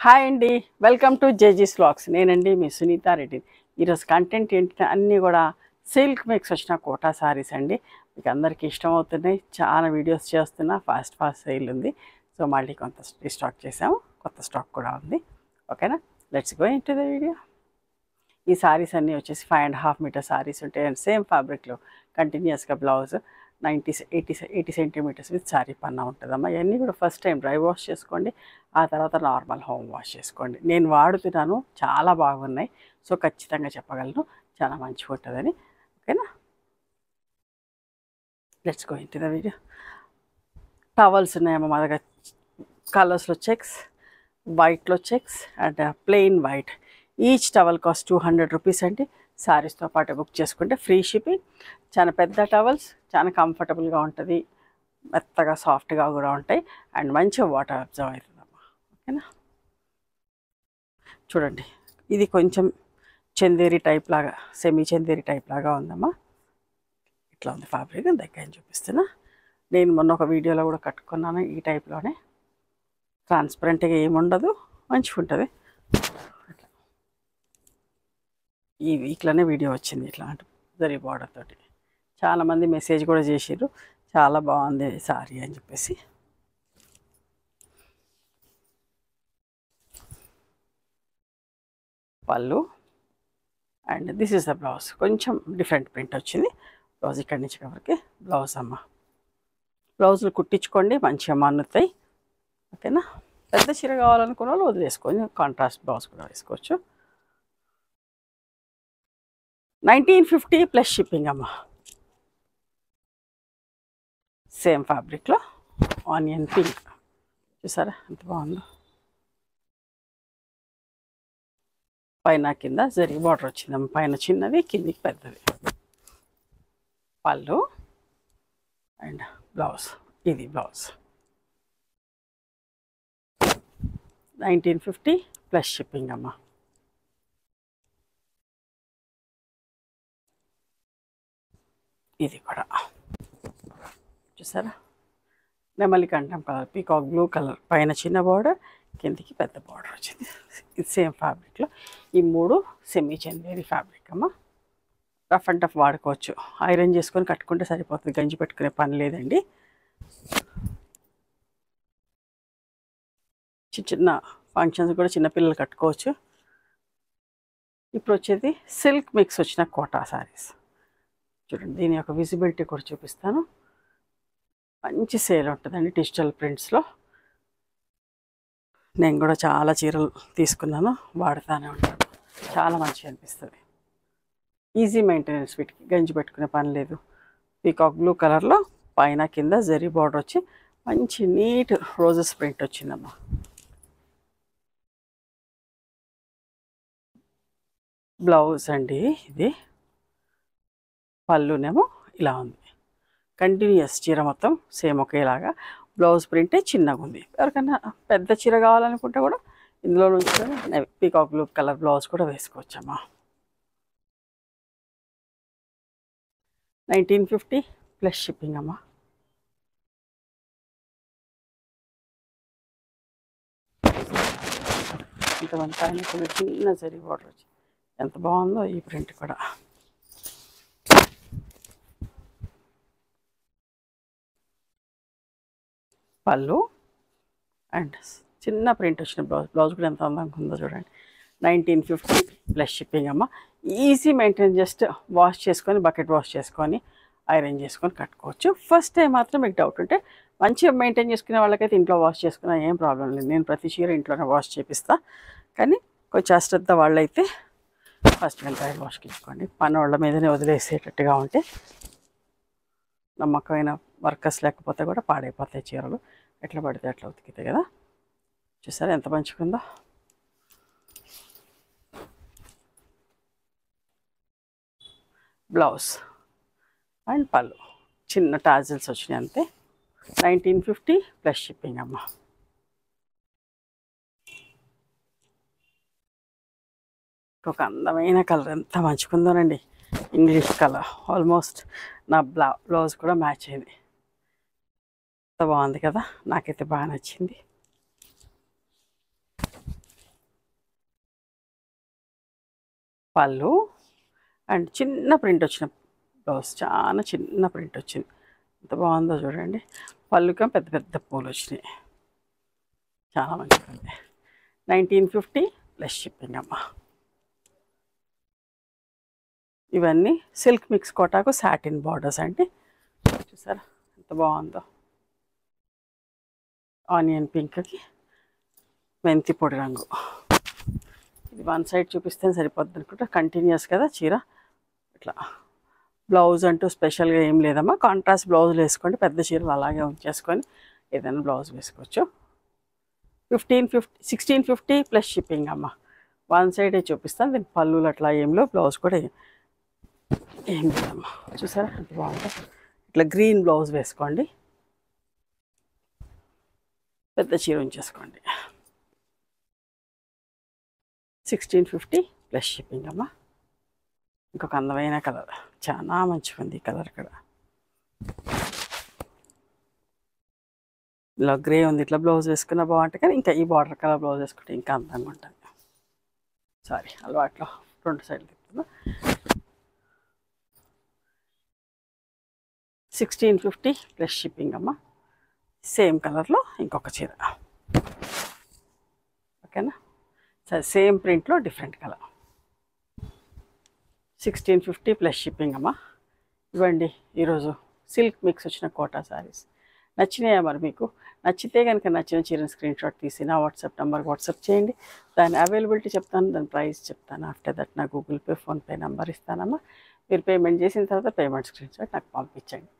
Hi అండి, welcome to జేజీస్ vlogs. నేనండి మీ సునీత రెడ్డి. ఈరోజు కంటెంట్ ఏంటంటే అన్నీ కూడా సిల్క్ మిక్స్ వచ్చిన కోటా సారీస్ అండి. మీకు అందరికీ ఇష్టం అవుతున్నాయి. చాలా వీడియోస్ చేస్తున్నా, ఫాస్ట్ సేల్ ఉంది. సో మళ్ళీ కొంత రీస్టాక్ చేసాము, కొత్త స్టాక్ కూడా ఉంది. ఓకేనా, let's go into the video. ఈ సారీస్ అన్నీ వచ్చేసి 5.5 మీటర్ సారీస్ ఉంటాయి అండ్ సేమ్ ఫ్యాబ్రిక్లో కంటిన్యూస్గా బ్లౌజ్ 80 సెంటీమీటర్స్ విత్ శారీ పన్నా ఉంటుందమ్మా. ఇవన్నీ కూడా ఫస్ట్ టైం డ్రై వాష్ చేసుకోండి, ఆ తర్వాత నార్మల్ హోమ్ వాష్ చేసుకోండి. నేను వాడుతున్నాను, చాలా బాగున్నాయి. సో ఖచ్చితంగా చెప్పగలను, చాలా మంచిగా ఉంటుందని. ఓకేనా, let's go into the video. Towels ఉన్నాయమ్మా మా దగ్గర. కలర్స్లో చెక్స్, వైట్లో checks and plain white. Each towel cost 200 rupees అండి. శారీస్తో పాటు బుక్ చేసుకుంటే ఫ్రీ షిప్పింగ్. చాలా పెద్ద టవల్స్, చాలా కంఫర్టబుల్గా ఉంటుంది, మెత్తగా సాఫ్ట్గా కూడా ఉంటాయి అండ్ మంచిగా వాటర్ అబ్జర్వ్ అవుతుందమ్మా. ఓకేనా, చూడండి, ఇది కొంచెం చందేరి టైప్ లాగా, సెమీ చందేరి టైప్ లాగా ఉందమ్మా. ఇట్లా ఉంది ఫ్యాబ్రిక్. దగ్గర చూపిస్తున్నా. నేను మొన్న ఒక వీడియోలో కూడా కట్టుకున్నాను ఈ టైప్లోనే. ట్రాన్స్పరెంట్గా ఏముండదు, మంచిగా ఉంటుంది. ఈ వీక్లోనే వీడియో వచ్చింది ఇట్లాంటి జరీ బార్డర్ తోటి. చాలామంది మెసేజ్ కూడా చేసిర్రు, చాలా బాగుంది సారీ అని చెప్పేసి. పళ్ళు and this is the blouse. కొంచెం డిఫరెంట్ ప్రింట్ వచ్చింది. బ్లౌజ్ ఇక్కడి నుంచి కవరికి బ్లౌజ్ అమ్మ. బ్లౌజులు కుట్టించుకోండి, మంచిగా మన్నుతాయి. ఓకేనా, పెద్ద చీర కావాలనుకున్న వాళ్ళు వదిలేసుకొని కాంట్రాస్ట్ బ్లౌజ్ కూడా వేసుకోవచ్చు. 1950 ప్లస్ షిప్పింగ్ అమ్మ. సేమ్ ఫ్యాబ్రిక్లో ఆనియన్ పింక్, చూసారా ఎంత బాగుందో. పైన కింద జరీ బార్డర్ వచ్చిందమ్మ. పైన చిన్నది, కిందికి పెద్దది. పళ్ళు అండ్ బ్లౌజ్. ఇది బ్లౌజ్. 1950 ప్లస్ షిప్పింగ్ అమ్మ. ఇది కూడా చూసారా, నెమలి కంఠం కలర్, పీకాక్ బ్లూ కలర్. పైన చిన్న బార్డర్, కిందికి పెద్ద బార్డర్ వచ్చింది. ఇది సేమ్ ఫ్యాబ్రిక్లో. ఈ మూడు సెమీ చందేరి ఫ్యాబ్రిక్ అమ్మ. రఫ్ అండ్ టఫ్ వాడుకోవచ్చు, ఐరన్ చేసుకొని కట్టుకుంటే సరిపోతుంది, గంజి పెట్టుకునే పని లేదండి. చిన్న ఫంక్షన్స్ కూడా చిన్నపిల్లలు కట్టుకోవచ్చు. ఇప్పుడు వచ్చేది సిల్క్ మిక్స్ వచ్చిన కోటా సారీస్. చూడండి, దీని యొక్క విజిబిలిటీ కూడా చూపిస్తాను. మంచి సేల్ ఉంటుందండి డిజిటల్ ప్రింట్స్లో. నేను కూడా చాలా చీరలు తీసుకున్నాను, వాడుతూనే ఉంటాను. చాలా మంచిగా అనిపిస్తుంది. ఈజీ మెయింటెనెన్స్, వీటికి గంజి పెట్టుకునే పని లేదు. పీకాక్ బ్లూ కలర్లో పైన కింద జరీ బార్డర్ వచ్చి మంచి నీట్ రోజెస్ ప్రింట్ వచ్చిందమ్మా. బ్లౌజ్ అండి ఇది. పళ్ళునేమో ఇలా ఉంది. కంటిన్యూస్ చీర మొత్తం సేమ్ ఒకేలాగా. బ్లౌజ్ ప్రింటే చిన్నగా ఉంది. ఎవరికైనా పెద్ద చీర కావాలనుకుంటే కూడా ఇందులో నుంచి పీకాక్ బ్లూ కలర్ బ్లౌజ్ కూడా వేసుకోవచ్చమ్మా. 1950 ప్లస్ షిప్పింగ్ అమ్మా. ఇంతమంది పైన కొంచెం చిన్న జరీ బార్డర్ వచ్చి ఎంత బాగుందో ఈ ప్రింట్ కూడా. పళ్ళు అండ్ చిన్న ప్రింట్ వచ్చిన బ్లౌజ్. బ్లౌజ్ కూడా ఎంత అందంగా ఉందో చూడండి. 1950 ప్లస్ షిప్పింగ్ అమ్మ. ఈజీ మెయింటైన్, జస్ట్ వాష్ చేసుకొని, బకెట్ వాష్ చేసుకొని, ఐరన్ చేసుకొని కట్టుకోవచ్చు. ఫస్ట్ టైం మాత్రం మీకు డౌట్ ఉంటే, మంచిగా మెయింటైన్ చేసుకునే వాళ్ళకైతే ఇంట్లో వాష్ చేసుకున్నా ఏం ప్రాబ్లం లేదు. నేను ప్రతి చీర ఇంట్లోనే వాష్ చేపిస్తాను. కానీ కొంచెం అశ్రద్ధ వాళ్ళైతే ఫస్ట్ డ్రై వాష్కి ఇచ్చుకోండి. పని వాళ్ళ మీదనే వదిలేసేటట్టుగా ఉంటే, నమ్మకమైన వర్కర్స్ లేకపోతే కూడా పాడైపోతాయి చీరలు. ఎట్లా పడితే అట్లా ఉతికితాయి కదా. చూసారా ఎంత మంచిగా ఉందో. బ్లౌజ్ అండ్ పళ్ళు చిన్న టాజిల్స్ వచ్చినాయి అంతే. 1950 ప్లస్ షిప్పింగ్ అమ్మ. ఒక అందమైన కలర్, ఎంత మంచిగుందోనండి. ఇంగ్లీష్ కలర్, ఆల్మోస్ట్ నా బ్లౌజ్ కూడా మ్యాచ్ అయింది. ఎంత బాగుంది కదా, నాకైతే బాగా నచ్చింది. పళ్ళు అండ్ చిన్న ప్రింట్ వచ్చిన బ్లౌజ్, చాలా చిన్న ప్రింట్ వచ్చింది. ఎంత బాగుందో చూడండి. పళ్ళుగా పెద్ద పెద్ద పూలు వచ్చినాయి, చాలా మంచిది. 1950 ప్లస్ షిప్పింగ్ అమ్మ. ఇవన్నీ సిల్క్ మిక్స్ కోటాకు సాటిన్ బార్డర్స్ అండి. చూసారా ఎంత బాగుందో. ఆనియన్ పింక్కి మెంతి పొడి రంగు. ఇది వన్ సైడ్ చూపిస్తే సరిపోద్ది అనుకుంటా, కంటిన్యూస్ కదా చీర. ఇట్లా బ్లౌజ్ అంటూ స్పెషల్గా ఏం లేదమ్మా, కాంట్రాస్ట్ బ్లౌజులు వేసుకోండి. పెద్ద చీరలు అలాగే ఉంచేసుకొని ఏదైనా బ్లౌజ్ వేసుకోవచ్చు. 1650 ప్లస్ షిప్పింగ్ అమ్మ. వన్ సైడే చూపిస్తాను, దీని పళ్ళులు అట్లా ఏంలో, బ్లౌజ్ కూడా ఏం లేదమ్మా. చూసారా ఎంత బాగుందో. ఇట్లా గ్రీన్ బ్లౌజ్ వేసుకోండి, పెద్ద చీర ఉంచేసుకోండి. 1650 ప్లస్ షిప్పింగ్ అమ్మ. ఇంకొక అందమైన కలర్, చాలా మంచిగా ఉంది ఈ కలర్. ఇక్కడ ఇలా గ్రే ఉంది, ఇట్లా బ్లౌజ్ వేసుకున్న బాగుంటుంది, కానీ ఇంకా ఈ బార్డర్ కలర్ బ్లౌజ్ వేసుకుంటే ఇంకా అందంగా ఉంటుంది. సారీ అలవాట్లో 2 సైడ్లు తిప్పుతున్నా. 1650 ప్లస్ షిప్పింగ్ అమ్మ. సేమ్ కలర్లో ఇంకొక చీర, ఓకేనా. సరే, సేమ్ ప్రింట్లో డిఫరెంట్ కలర్. 1650 ప్లస్ షిప్పింగ్ అమ్మ. ఇవ్వండి ఈరోజు సిల్క్ మిక్స్ వచ్చిన కోటా సారీస్. నచ్చినాయా మరి మీకు? నచ్చితే కనుక నచ్చిన చీరని స్క్రీన్ షాట్ తీసి నా వాట్సాప్ నెంబర్కి వాట్సాప్ చేయండి. దాని అవైలబిలిటీ చెప్తాను, దాని ప్రైస్ చెప్తాను. ఆఫ్టర్ దట్ నా గూగుల్ పే, ఫోన్పే నెంబర్ ఇస్తానమ్మా. మీరు పేమెంట్ చేసిన తర్వాత పేమెంట్ స్క్రీన్ షాట్ నాకు పంపించండి.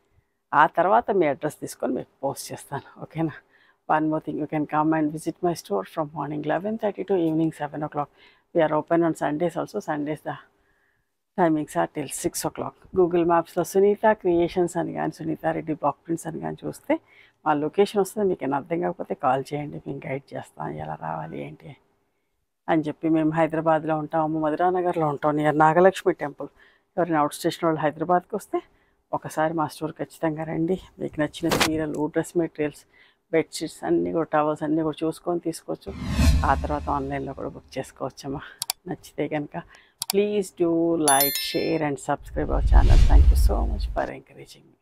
ఆ తర్వాత మీ అడ్రస్ తీసుకొని మీకు పోస్ట్ చేస్తాను, ఓకేనా. One more thing, you can come and visit my store from morning 11:30 to evening 7 o'clock. We are open on Sundays also. Sundays the timings are till 6 o'clock. Google మ్యాప్స్లో Sunitha creations అని కానీ, Sunitha Reddy block prints అని కానీ చూస్తే మా location వస్తుంది. మీకు ఏమైనా అర్థం కాకపోతే కాల్ చేయండి, మేము గైడ్ చేస్తాం ఎలా రావాలి ఏంటి అని చెప్పి. మేము హైదరాబాద్లో ఉంటాము, మధురా నగర్లో ఉంటాం, నియర్ నాగలక్ష్మి టెంపుల్. ఎవరైనా అవుట్ స్టేషన్ వాళ్ళు హైదరాబాద్కి వస్తే ఒకసారి మా స్టోర్ ఖచ్చితంగా రండి. మీకు నచ్చిన చీరలు, డ్రెస్ మెటీరియల్స్, బెడ్షీట్స్ అన్నీ కూడా, టవల్స్ అన్నీ కూడా చూసుకొని తీసుకోవచ్చు. ఆ తర్వాత ఆన్లైన్లో కూడా బుక్ చేసుకోవచ్చమ్మా. నచ్చితే కనుక please do like, share and subscribe our channel. Thank you so much for encouraging me.